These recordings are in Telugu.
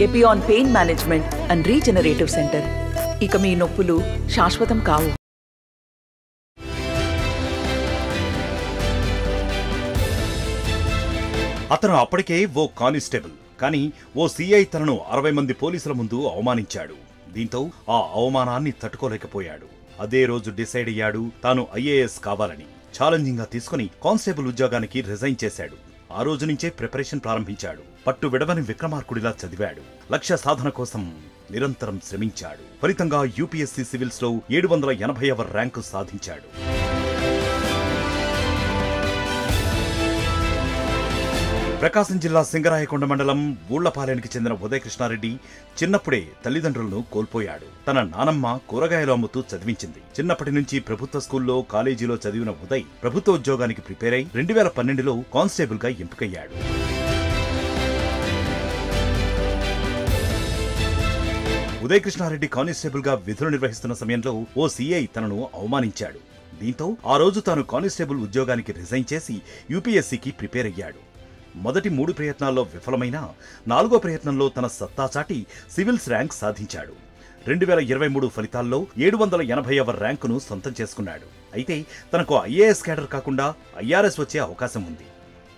Epione pain management and regenerative centre. ఇక మీ నొప్పులు శాశ్వతం కావు. అతను అప్పటికే ఓ కానిస్టేబుల్, కానీ ఓ సిఐ తనను 60 మంది పోలీసుల ముందు అవమానించాడు. దీంతో ఆ అవమానాన్ని తట్టుకోలేకపోయాడు. అదే రోజు డిసైడ్ అయ్యాడు తాను ఐఏఎస్ కావాలని. ఛాలెంజింగ్ గా తీసుకుని కానిస్టేబుల్ ఉద్యోగానికి రిజైన్ చేశాడు. ఆ రోజు నుంచే ప్రిపరేషన్ ప్రారంభించాడు. పట్టు విడవని విక్రమార్కుడిలా చదివాడు. లక్ష్య సాధన కోసం నిరంతరం శ్రమించాడు. ఫలితంగా యూపీఎస్సీ సివిల్స్ లో 780వ ర్యాంకు సాధించాడు. ప్రకాశం జిల్లా సింగరాయకొండ మండలం ఊళ్లపాలెనికి చెందిన ఉదయ కృష్ణారెడ్డి చిన్నప్పుడే తల్లిదండ్రులను కోల్పోయాడు. తన నానమ్మ కూరగాయలు అమ్ముతూ చదివించింది. చిన్నప్పటి నుంచి ప్రభుత్వ స్కూల్లో, కాలేజీలో చదివిన ఉదయ్ ప్రభుత్వ ఉద్యోగానికి ప్రిపేర్ అయి 2012లో కానిస్టేబుల్ గా ఎంపికయ్యాడు. ఉదయ కృష్ణారెడ్డి కానిస్టేబుల్ గా విధులు నిర్వహిస్తున్న సమయంలో ఓ సీఐ తనను అవమానించాడు. దీంతో ఆ రోజు తాను కానిస్టేబుల్ ఉద్యోగానికి రిజైన్ చేసి యూపీఎస్సీకి ప్రిపేర్ అయ్యాడు. మొదటి 3 ప్రయత్నాల్లో విఫలమైన 4వ ప్రయత్నంలో తన సత్తా చాటి సివిల్స్ ర్యాంక్ సాధించాడు. 2023 ఫలితాల్లో 780వ ర్యాంకును సొంతం చేసుకున్నాడు. అయితే తనకు ఐఏఎస్ క్యాడర్ కాకుండా ఐఆర్ఎస్ వచ్చే అవకాశం ఉంది.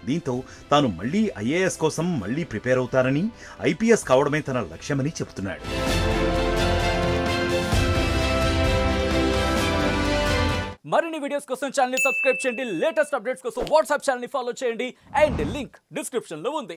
దీంతో తాను మళ్లీ ఐఏఎస్ కోసం మళ్లీ ప్రిపేర్ అవుతానని, ఐపీఎస్ కావడమే తన లక్ష్యమని చెబుతున్నాడు. మరిన్ని వీడియోస్ కోసం ఛానల్ ని సబ్స్క్రైబ్ చేయండి. లేటెస్ట్ అప్డేట్స్ కోసం వాట్సాప్ ఛానల్ ని ఫాలో చేయండి. అండ్ లింక్ డిస్క్రిప్షన్ లో ఉంది.